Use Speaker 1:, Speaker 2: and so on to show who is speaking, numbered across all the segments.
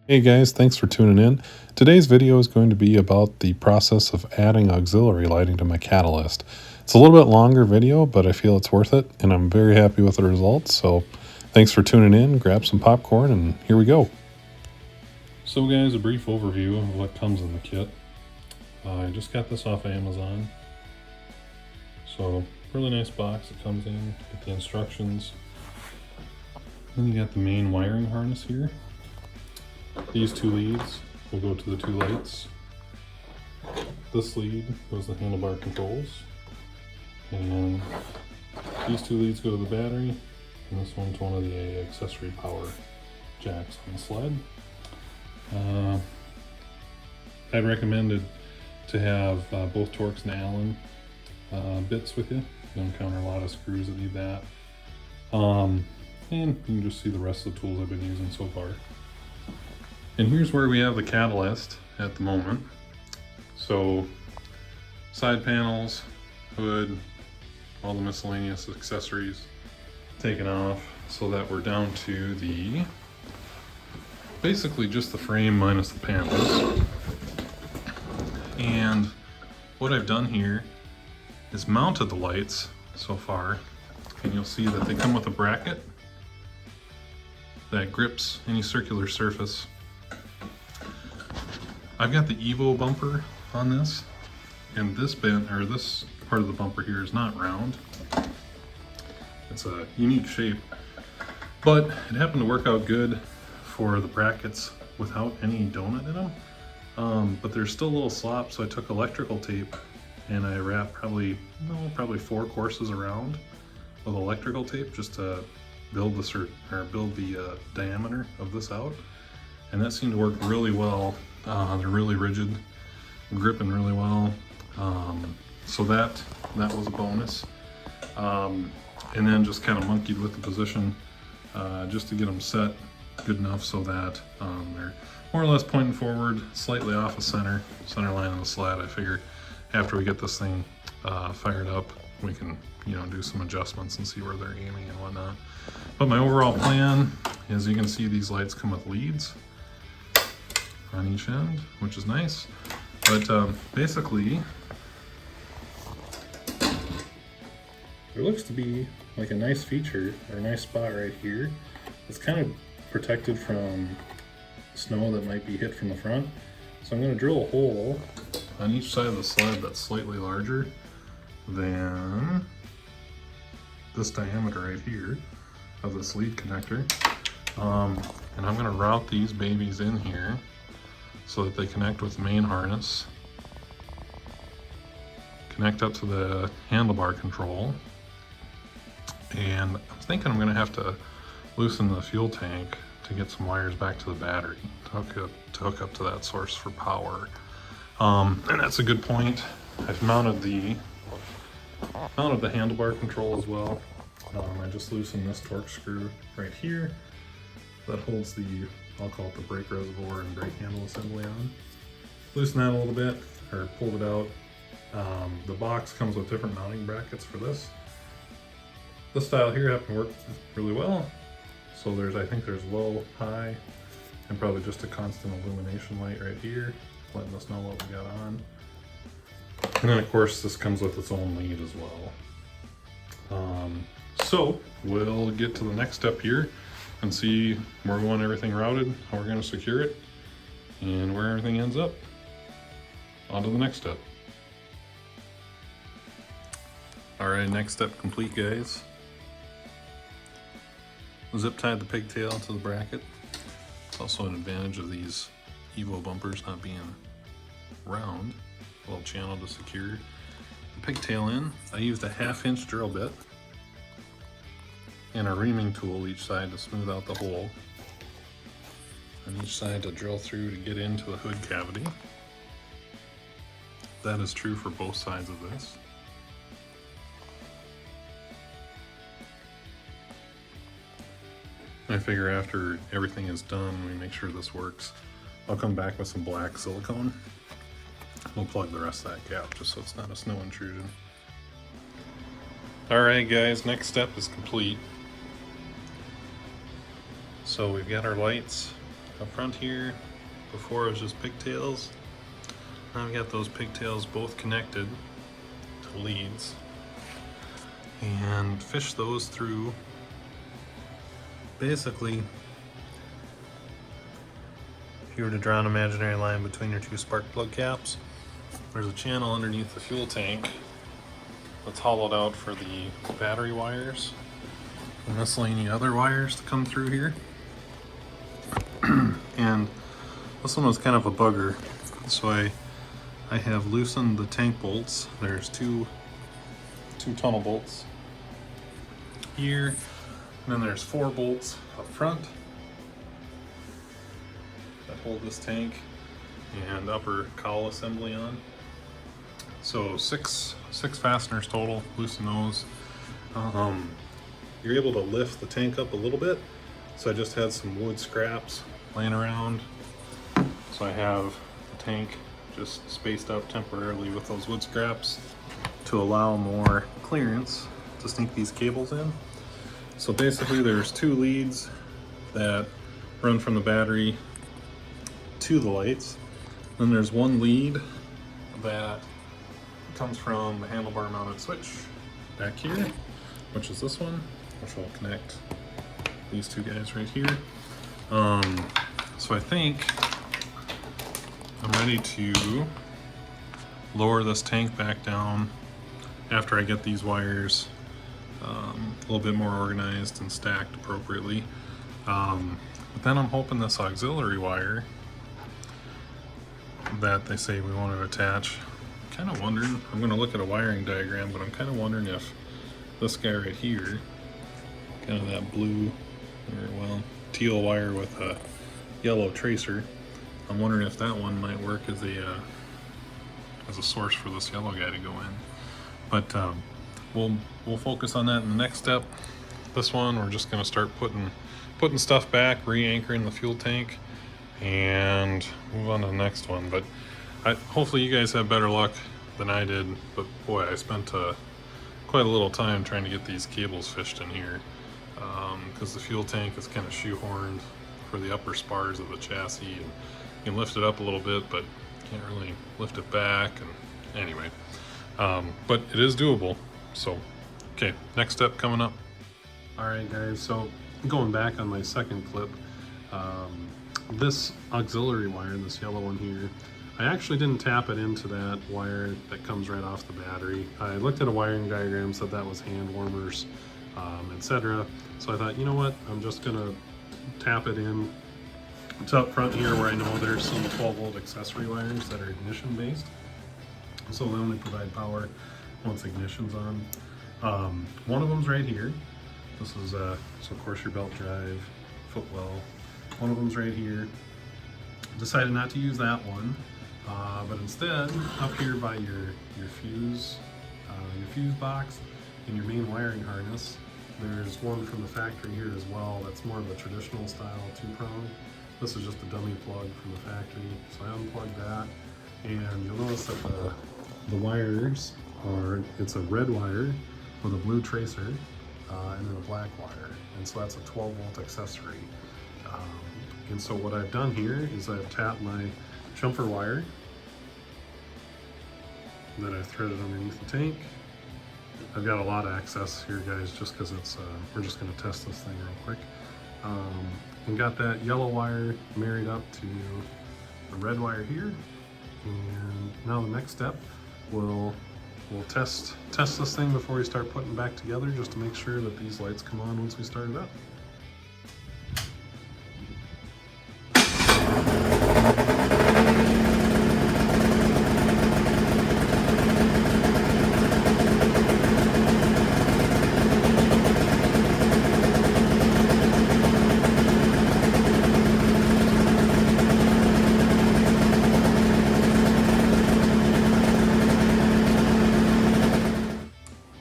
Speaker 1: Hey guys, thanks for tuning in. Today's video is going to be about the process of adding auxiliary lighting to my catalyst. It's a little bit longer video, but I feel it's worth it, and I'm very happy with the results. So thanks for tuning in, grab some popcorn, and here we go. So guys, a brief overview of what comes in the kit. I just got this off Amazon. So really nice box it comes in, get the instructions. Then you got the main wiring harness here. These two leads will go to the two lights. This lead goes to the handlebar controls. And these two leads go to the battery, and this one to one of the accessory power jacks on the sled. I'd recommended to have both Torx and Allen bits with you. You'll encounter a lot of screws that need that. And you can just see the rest of the tools I've been using so far. And here's where we have the catalyst at the moment. So side panels, hood, all the miscellaneous accessories taken off, so that we're down to the basically just the frame minus the panels. And what I've done here is mounted the lights so far, and you'll see that they come with a bracket that grips any circular surface. I've got the Evo bumper on this, and this bend, or this part of the bumper here, is not round. It's a unique shape, but it happened to work out good for the brackets without any donut in them. But there's still a little slop, so I took electrical tape and I wrapped probably 4 courses around with electrical tape just to build the diameter of this out, and that seemed to work really well. They're really rigid, gripping really well, so that was a bonus. And then just kind of monkeyed with the position just to get them set good enough so that they're more or less pointing forward, slightly off the center line of the sled. I figure after we get this thing fired up, we can do some adjustments and see where they're aiming and whatnot. But my overall plan is, you can see these lights come with leads on each end, which is nice. But basically, there looks to be like a nice feature or a nice spot right here. It's kind of protected from snow that might be hit from the front. So I'm going to drill a hole on each side of the sled that's slightly larger than this diameter right here of this lead connector. And I'm going to route these babies in here so that they connect with the main harness, connect up to the handlebar control, and I'm thinking I'm going to have to loosen the fuel tank to get some wires back to the battery to hook up to that source for power. And that's a good point. I've mounted the handlebar control as well. I just loosened this Torx screw right here that holds the, I'll call it the brake reservoir and brake handle assembly on. Loosen that a little bit, or pulled it out. The box comes with different mounting brackets for this. This style here happened to work really well. So I think there's low, high, and probably just a constant illumination light right here, letting us know what we got on. And then of course this comes with its own lead as well. So we'll get to the next step here and see where we want everything routed, how we're going to secure it, and where everything ends up. On to the next step. Alright, next step complete, guys. Zip tied the pigtail to the bracket. It's also an advantage of these Evo bumpers not being round. A little channel to secure the pigtail in. I used a 1/2-inch drill bit and a reaming tool each side to smooth out the hole, and each side to drill through to get into the hood cavity. That is true for both sides of this. I figure after everything is done, we make sure this works, I'll come back with some black silicone. We'll plug the rest of that gap just so it's not a snow intrusion. Alright guys, next step is complete. So we've got our lights up front here. Before it was just pigtails. Now I've got those pigtails both connected to leads and fish those through. Basically, if you were to draw an imaginary line between your two spark plug caps, there's a channel underneath the fuel tank that's hollowed out for the battery wires and miscellaneous other wires to come through here. And this one was kind of a bugger, so I have loosened the tank bolts. There's two tunnel bolts here, and then there's 4 bolts up front that hold this tank and upper cowl assembly on. So six fasteners total. Loosen those. You're able to lift the tank up a little bit, so I just had some wood scraps laying around. So I have the tank just spaced out temporarily with those wood scraps to allow more clearance to sneak these cables in. So basically there's 2 leads that run from the battery to the lights. Then there's 1 lead that comes from the handlebar mounted switch back here, which is this one, which will connect these 2 guys right here. So I think I'm ready to lower this tank back down after I get these wires a little bit more organized and stacked appropriately. But then I'm hoping this auxiliary wire that they say we want to attach, kind of wondering, I'm going to look at a wiring diagram, but I'm kind of wondering if this guy right here, kind of that blue, or well, teal wire with a yellow tracer, I'm wondering if that one might work as a source for this yellow guy to go in. But we'll focus on that in the next step. This one, we're just going to start putting stuff back, re-anchoring the fuel tank, and move on to the next one. But hopefully you guys have better luck than I did. But boy, I spent quite a little time trying to get these cables fished in here, because the fuel tank is kind of shoehorned for the upper spars of the chassis, and you can lift it up a little bit, but can't really lift it back. And anyway, but it is doable. So, okay, next step coming up. All right, guys, so going back on my second clip, this auxiliary wire, this yellow one here, I actually didn't tap it into that wire that comes right off the battery. I looked at a wiring diagram, said that was hand warmers, etc. So I thought, you know what, I'm just gonna tap it in. It's up front here where I know there's some 12-volt accessory wires that are ignition based. So they only provide power once ignition's on. One of them's right here. This is so of course your belt drive, footwell. One of them's right here. Decided not to use that one, but instead up here by your fuse box and your main wiring harness, there's one from the factory here as well. That's more of a traditional style 2-prong. This is just a dummy plug from the factory, so I unplugged that, and you'll notice that the wires are, it's a red wire with a blue tracer and then a black wire, and so that's a 12-volt accessory. And so what I've done here is I've tapped my jumper wire that I've threaded underneath the tank. I've got a lot of access here, guys, just because it's we're just going to test this thing real quick. And got that yellow wire married up to the red wire here. And now the next step, we'll test this thing before we start putting it back together, just to make sure that these lights come on once we start it up.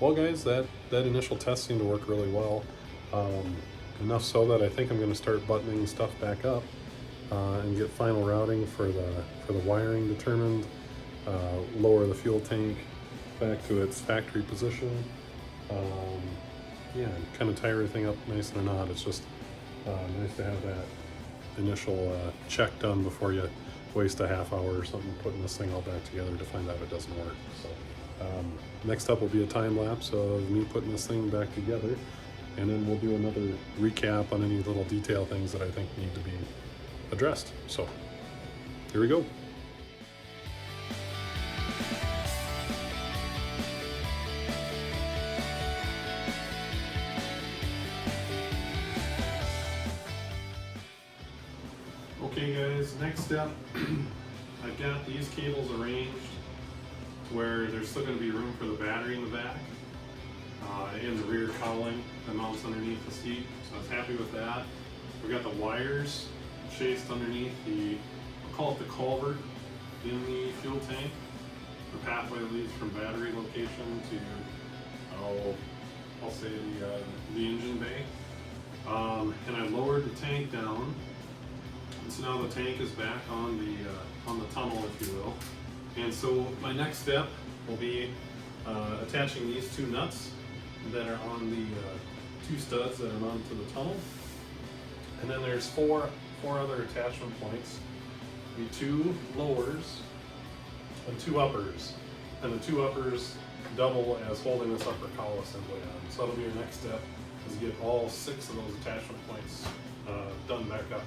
Speaker 1: Well, guys, that initial test seemed to work really well. Enough so that I think I'm going to start buttoning stuff back up and get final routing for the wiring determined, lower the fuel tank back to its factory position. Yeah, and kind of tie everything up nice in a knot. It's just nice to have that
Speaker 2: initial check done before you waste a half hour or something putting this thing all back together to find out it doesn't work. So next up will be a time lapse of me putting this thing back together, and then we'll do another recap on any little detail things that I think need to be addressed. So here we go. Okay guys, next step, I've got these cables arranged to where there's still going to be room for the battery in the back and the rear cowling that mounts underneath the seat, so I was happy with that. We've got the wires chased underneath the, we'll call it the culvert in the fuel tank. The pathway leads from battery location to, I'll say the engine bay. And I lowered the tank down. And so now the tank is back on the tunnel, if you will. And so my next step will be attaching these two nuts that are on the two studs that are mounted to the tunnel. And then there's four other attachment points. Be two lowers and two uppers. And the two uppers double as holding this upper cowl assembly on. So that'll be your next step, is get all 6 of those attachment points done back up.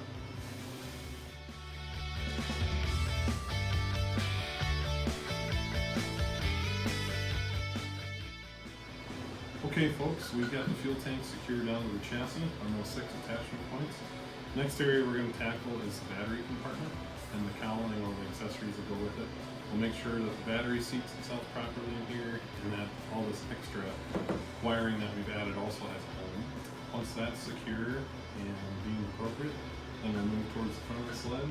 Speaker 2: Okay folks, we've got the fuel tank secured down to the chassis on those 6 attachment points. Next area we're going to tackle is the battery compartment and the cowling and all the accessories that go with it. We'll make sure that the battery seats itself properly in here and that all this extra wiring that we've added also has a home. Once that's secure and being appropriate, then we'll move towards the front of the sled,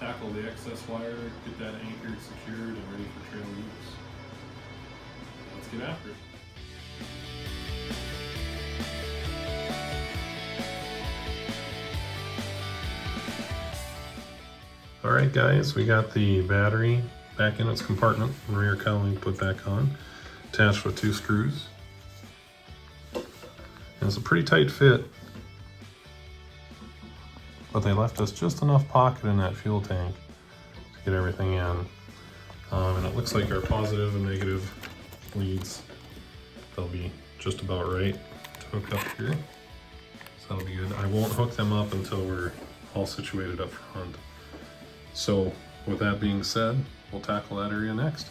Speaker 2: tackle the excess wire, get that anchored, secured, and ready for trail use. Let's get after it.
Speaker 1: Alright guys, we got the battery back in its compartment, rear cowling put back on, attached with 2 screws. And it's a pretty tight fit, but they left us just enough pocket in that fuel tank to get everything in. And it looks like our positive and negative leads, they'll be just about right to hook up here. So that'll be good. I won't hook them up until we're all situated up front. So with that being said, we'll tackle that area next.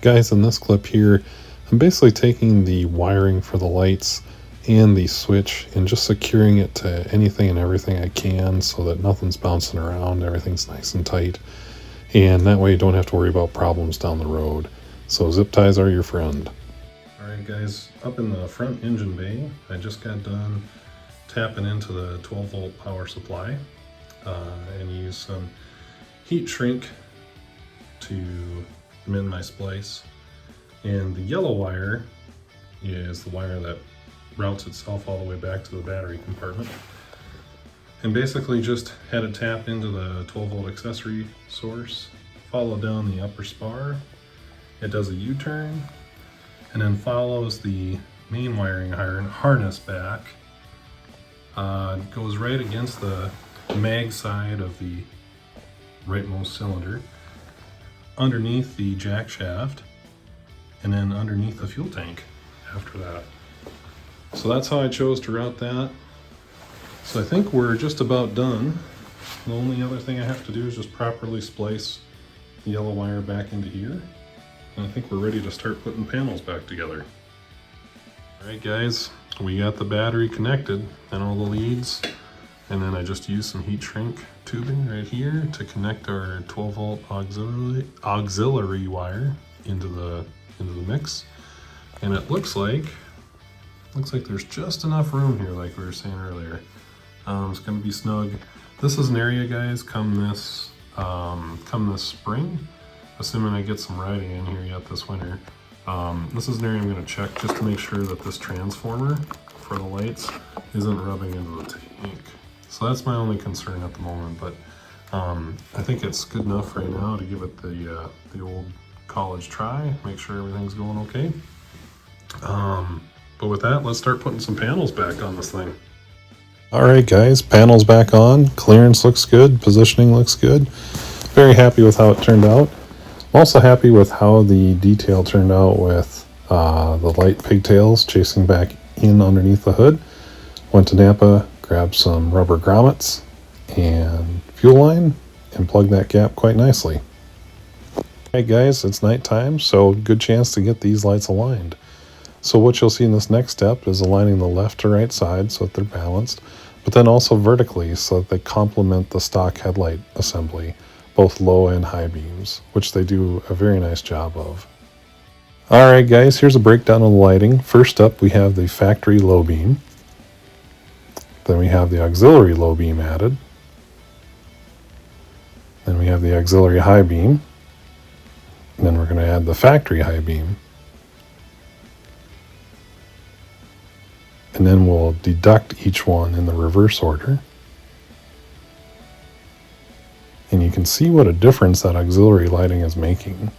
Speaker 1: Guys, in this clip here, I'm basically taking the wiring for the lights and the switch and just securing it to anything and everything I can so that nothing's bouncing around, everything's nice and tight. And that way you don't have to worry about problems down the road. So zip ties are your friend. Alright guys, up in the front engine bay, I just got done tapping into the 12 volt power supply. And use some heat shrink to mend my splice. And the yellow wire is the wire that routes itself all the way back to the battery compartment. And basically just had it tapped into the 12 volt accessory source, follow down the upper spar. It does a U-turn and then follows the main wiring harness back. Goes right against the mag side of the rightmost cylinder, underneath the jack shaft, and then underneath the fuel tank after that. So that's how I chose to route that. So I think we're just about done. The only other thing I have to do is just properly splice the yellow wire back into here. And I think we're ready to start putting panels back together. Alright guys, we got the battery connected and all the leads. And then I just used some heat shrink tubing right here to connect our 12 volt auxiliary wire into the mix. And it looks like there's just enough room here, like we were saying earlier. It's going to be snug. This is an area, guys, come this spring, assuming I get some riding in here yet this winter. This is an area I'm going to check just to make sure that this transformer for the lights isn't rubbing into the tank. So that's my only concern at the moment, but I think it's good enough right now to give it the old college try, make sure everything's going okay. But with that, let's start putting some panels back on this thing. Alright guys, panel's back on, clearance looks good, positioning looks good. Very happy with how it turned out. I'm also happy with how the detail turned out with the light pigtails chasing back in underneath the hood. Went to Napa, grabbed some rubber grommets and fuel line and plugged that gap quite nicely. Alright guys, it's nighttime, so good chance to get these lights aligned. So what you'll see in this next step is aligning the left to right side so that they're balanced, but then also vertically so that they complement the stock headlight assembly, both low and high beams, which they do a very nice job of. Alright guys, here's a breakdown of the lighting. First up we have the factory low beam. Then we have the auxiliary low beam added. Then we have the auxiliary high beam. And then we're going to add the factory high beam. And then we'll deduct each one in the reverse order. And you can see what a difference that auxiliary lighting is making.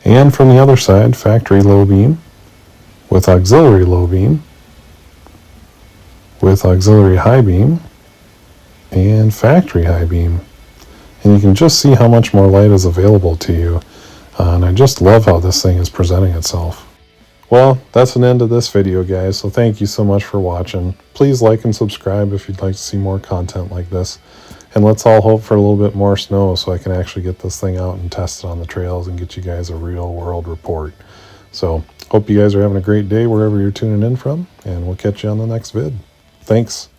Speaker 1: And from the other side, factory low beam with auxiliary low beam, with auxiliary high beam, and factory high beam. And you can just see how much more light is available to you. And I just love how this thing is presenting itself. Well, that's an end of this video, guys, so thank you so much for watching. Please like and subscribe if you'd like to see more content like this. And let's all hope for a little bit more snow so I can actually get this thing out and test it on the trails and get you guys a real world report. So, hope you guys are having a great day wherever you're tuning in from, and we'll catch you on the next vid. Thanks.